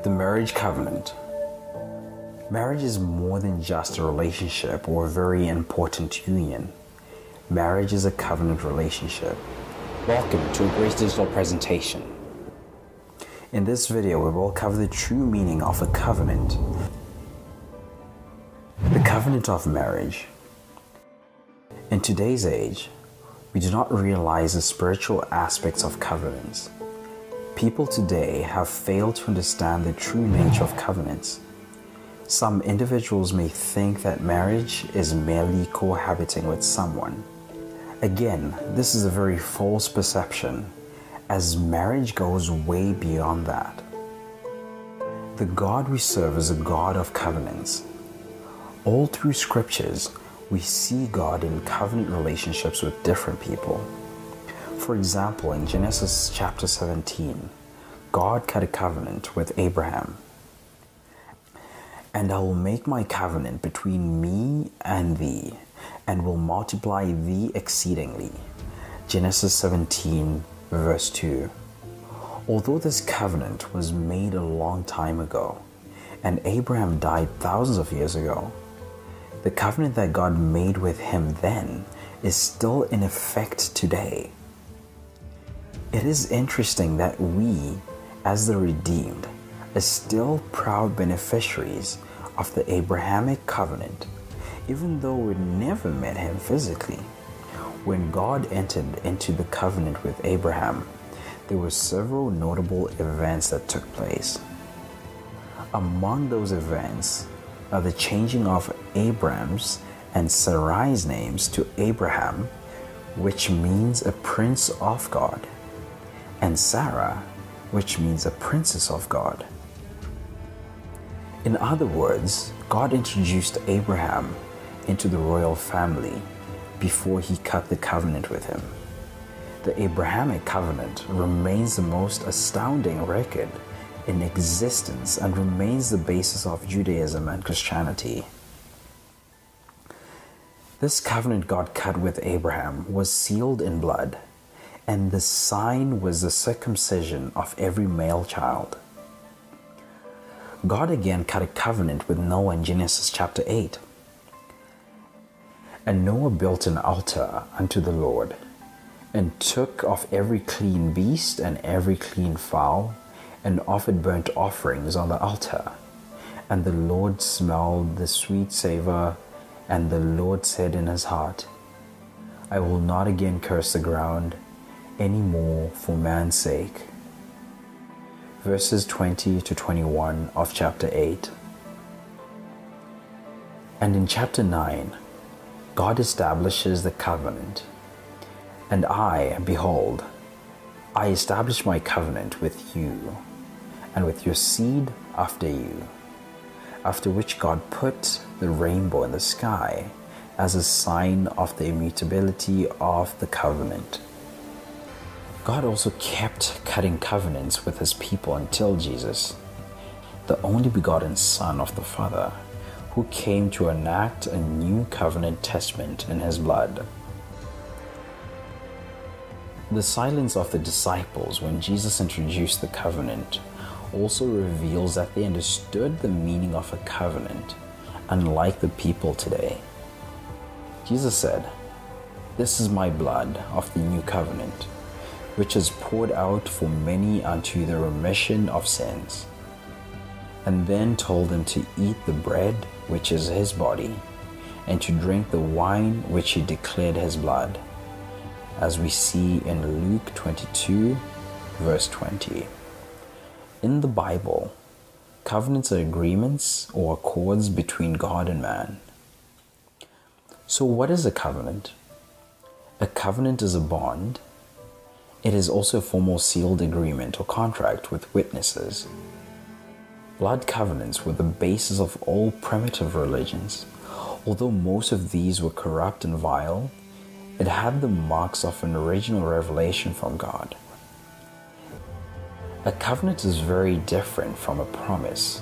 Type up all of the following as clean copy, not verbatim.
The marriage covenant. Marriage is more than just a relationship or a very important union. Marriage is a covenant relationship. Welcome to a Grace Digital presentation. In this video, we will cover the true meaning of a covenant. The covenant of marriage. In today's age, we do not realize the spiritual aspects of covenants. People today have failed to understand the true nature of covenants. Some individuals may think that marriage is merely cohabiting with someone. Again, this is a very false perception, as marriage goes way beyond that. The God we serve is a God of covenants. All through scriptures, we see God in covenant relationships with different people. For example, in Genesis chapter 17, God cut a covenant with Abraham. And I will make my covenant between me and thee, and will multiply thee exceedingly. Genesis 17 verse 2. Although this covenant was made a long time ago, and Abraham died thousands of years ago, the covenant that God made with him then is still in effect today. It is interesting that we, as the redeemed, are still proud beneficiaries of the Abrahamic covenant, even though we never met him physically. When God entered into the covenant with Abraham, there were several notable events that took place. Among those events are the changing of Abram's and Sarai's names to Abraham, which means a prince of God, and Sarah, which means a princess of God. In other words, God introduced Abraham into the royal family before he cut the covenant with him. The Abrahamic covenant remains the most astounding record in existence and remains the basis of Judaism and Christianity. This covenant God cut with Abraham was sealed in blood, and the sign was the circumcision of every male child. God again cut a covenant with Noah in Genesis chapter 8. And Noah built an altar unto the Lord, and took of every clean beast and every clean fowl, and offered burnt offerings on the altar. And the Lord smelled the sweet savor, and the Lord said in his heart, I will not again curse the ground any more for man's sake. Verses 20 to 21 of chapter 8. And in chapter 9, God establishes the covenant. And I, behold, I establish my covenant with you, and with your seed after you. After which God put the rainbow in the sky as a sign of the immutability of the covenant. God also kept cutting covenants with his people until Jesus, the only begotten Son of the Father, who came to enact a new covenant testament in his blood. The silence of the disciples when Jesus introduced the covenant also reveals that they understood the meaning of a covenant, unlike the people today. Jesus said, This is my blood of the new covenant, which is poured out for many unto the remission of sins. And then told them to eat the bread, which is his body, and to drink the wine, which he declared his blood, as we see in Luke 22, verse 20. In the Bible, covenants are agreements or accords between God and man. So what is a covenant? A covenant is a bond. It is also a formal sealed agreement or contract with witnesses. Blood covenants were the basis of all primitive religions. Although most of these were corrupt and vile, it had the marks of an original revelation from God. A covenant is very different from a promise.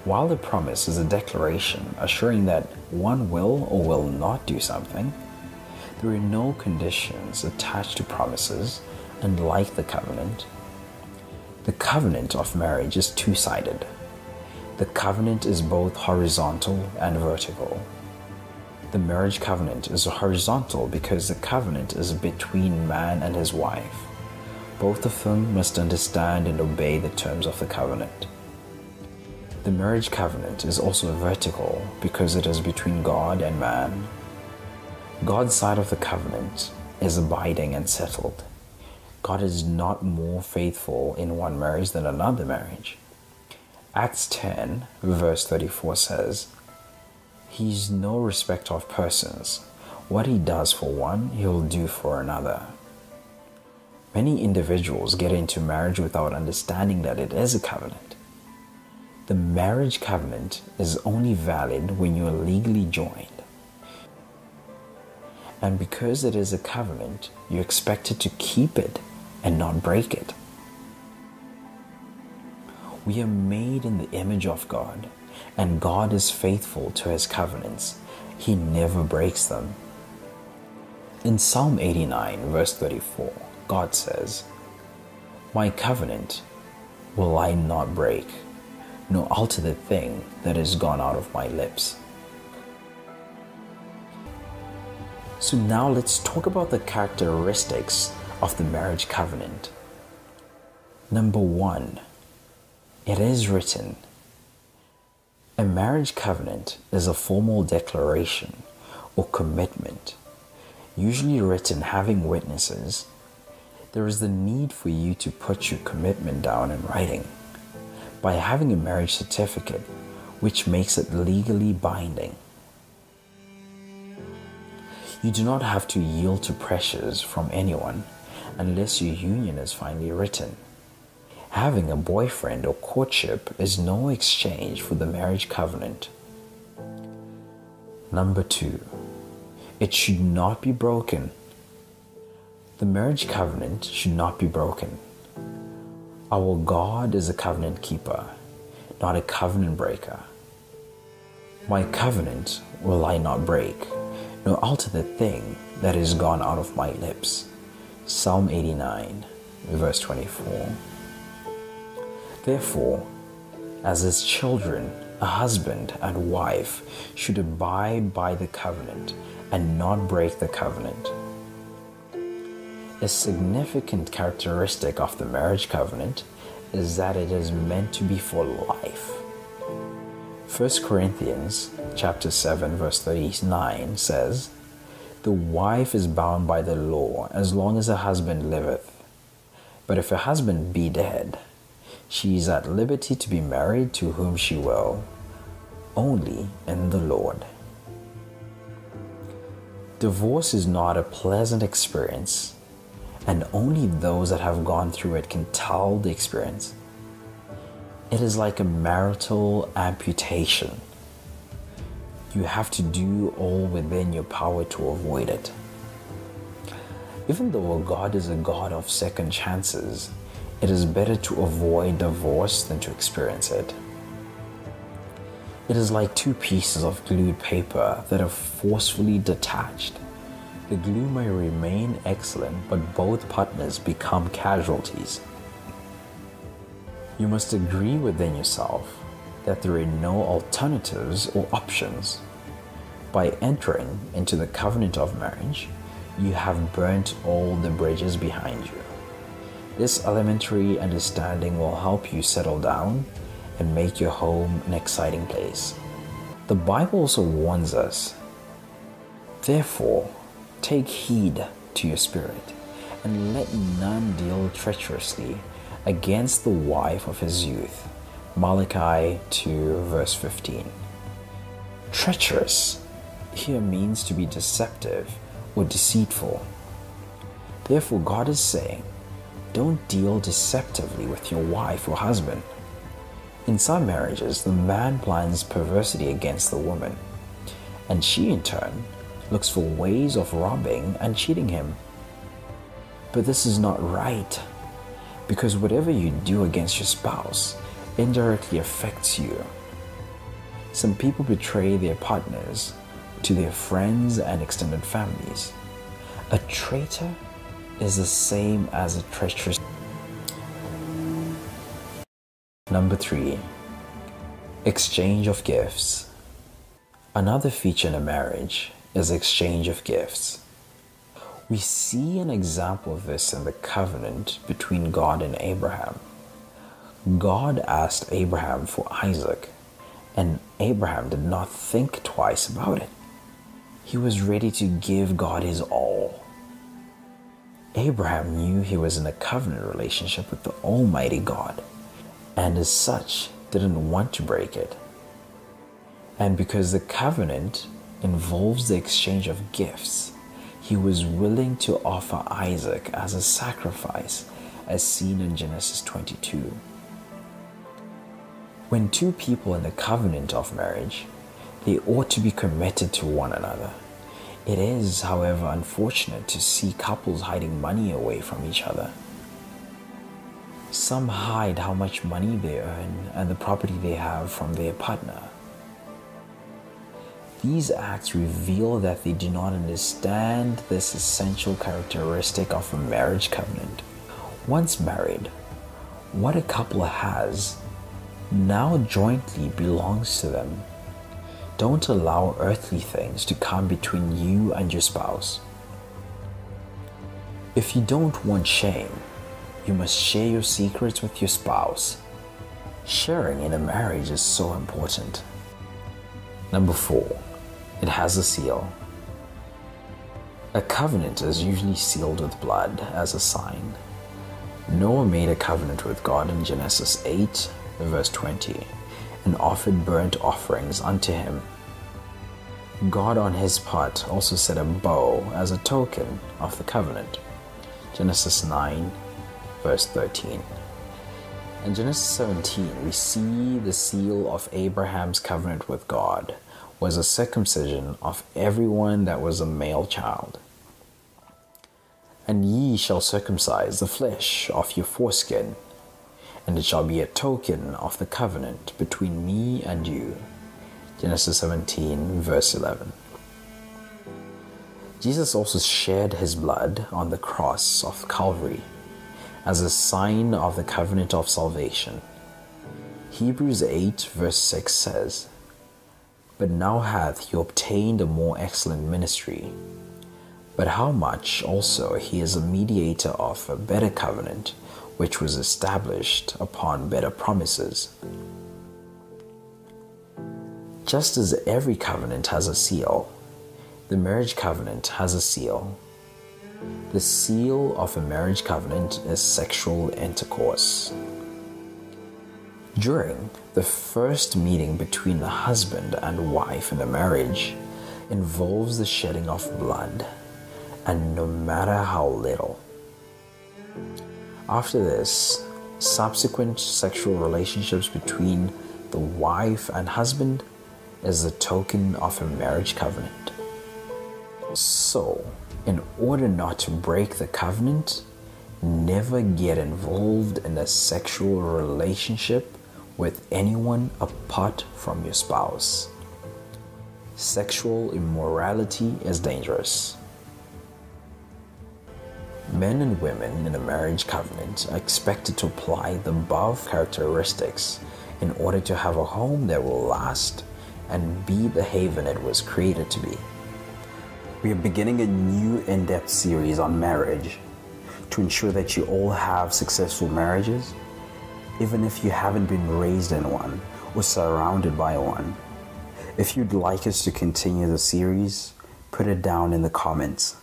While a promise is a declaration assuring that one will or will not do something, there are no conditions attached to promises, unlike the covenant. The covenant of marriage is two-sided. The covenant is both horizontal and vertical. The marriage covenant is horizontal because the covenant is between man and his wife. Both of them must understand and obey the terms of the covenant. The marriage covenant is also vertical because it is between God and man. God's side of the covenant is abiding and settled. God is not more faithful in one marriage than another marriage. Acts 10 verse 34 says, "He's no respecter of persons. What he does for one, he'll do for another." Many individuals get into marriage without understanding that it is a covenant. The marriage covenant is only valid when you are legally joined. And because it is a covenant, you're expected to keep it and not break it. We are made in the image of God, and God is faithful to his covenants. He never breaks them. In Psalm 89 verse 34, God says, "My covenant will I not break, nor alter the thing that is gone out of my lips." So now let's talk about the characteristics of the marriage covenant. Number 1, it is written. A marriage covenant is a formal declaration or commitment, usually written having witnesses. There is the need for you to put your commitment down in writing by having a marriage certificate, which makes it legally binding. You do not have to yield to pressures from anyone unless your union is finally written. Having a boyfriend or courtship is no exchange for the marriage covenant. Number 2, it should not be broken. The marriage covenant should not be broken. Our God is a covenant keeper, not a covenant breaker. "My covenant will I not break, nor alter the thing that is gone out of my lips." Psalm 89, verse 24. Therefore, as his children, a husband and wife should abide by the covenant and not break the covenant. A significant characteristic of the marriage covenant is that it is meant to be for life. 1 Corinthians chapter 7 verse 39 says, "The wife is bound by the law as long as her husband liveth. But if her husband be dead, she is at liberty to be married to whom she will, only in the Lord." Divorce is not a pleasant experience, and only those that have gone through it can tell the experience. It is like a marital amputation. You have to do all within your power to avoid it. Even though God is a God of second chances, it is better to avoid divorce than to experience it. It is like two pieces of glued paper that are forcefully detached. The glue may remain excellent, but both partners become casualties. You must agree within yourself that there are no alternatives or options. By entering into the covenant of marriage, you have burnt all the bridges behind you. This elementary understanding will help you settle down and make your home an exciting place. The Bible also warns us, "Therefore, take heed to your spirit, and let none deal treacherously against the wife of his youth." Malachi 2 verse 15. Treacherous here means to be deceptive or deceitful. Therefore, God is saying, don't deal deceptively with your wife or husband. In some marriages, the man plans perversity against the woman, and she in turn looks for ways of robbing and cheating him. But this is not right, because whatever you do against your spouse indirectly affects you. Some people betray their partners to their friends and extended families. A traitor is the same as a treacherous. Number 3. Exchange of gifts. Another feature in a marriage is exchange of gifts. We see an example of this in the covenant between God and Abraham. God asked Abraham for Isaac, and Abraham did not think twice about it. He was ready to give God his all. Abraham knew he was in a covenant relationship with the Almighty God, and as such didn't want to break it. And because the covenant involves the exchange of gifts, he was willing to offer Isaac as a sacrifice, as seen in Genesis 22. When two people in the covenant of marriage, they ought to be committed to one another. It is, however, unfortunate to see couples hiding money away from each other. Some hide how much money they earn and the property they have from their partner. These acts reveal that they do not understand this essential characteristic of a marriage covenant. Once married, what a couple has now jointly belongs to them. Don't allow earthly things to come between you and your spouse. If you don't want shame, you must share your secrets with your spouse. Sharing in a marriage is so important. Number 4. It has a seal. A covenant is usually sealed with blood as a sign. Noah made a covenant with God in Genesis 8, verse 20, and offered burnt offerings unto him. God on his part also set a bow as a token of the covenant. Genesis 9, verse 13. In Genesis 17, we see the seal of Abraham's covenant with God was a circumcision of everyone that was a male child. And ye shall circumcise the flesh of your foreskin, and it shall be a token of the covenant between me and you. Genesis 17, verse 11. Jesus also shed his blood on the cross of Calvary as a sign of the covenant of salvation. Hebrews 8, verse 6 says, But now hath he obtained a more excellent ministry. But how much also he is a mediator of a better covenant, which was established upon better promises. Just as every covenant has a seal, the marriage covenant has a seal. The seal of a marriage covenant is sexual intercourse. During the first meeting between the husband and wife in a marriage involves the shedding of blood, and no matter how little. After this, subsequent sexual relationships between the wife and husband is the token of a marriage covenant. So, in order not to break the covenant, never get involved in a sexual relationship with anyone apart from your spouse. Sexual immorality is dangerous. Men and women in a marriage covenant are expected to apply the above characteristics in order to have a home that will last and be the haven it was created to be. We are beginning a new in-depth series on marriage to ensure that you all have successful marriages, even if you haven't been raised in one or surrounded by one. If you'd like us to continue the series, put it down in the comments.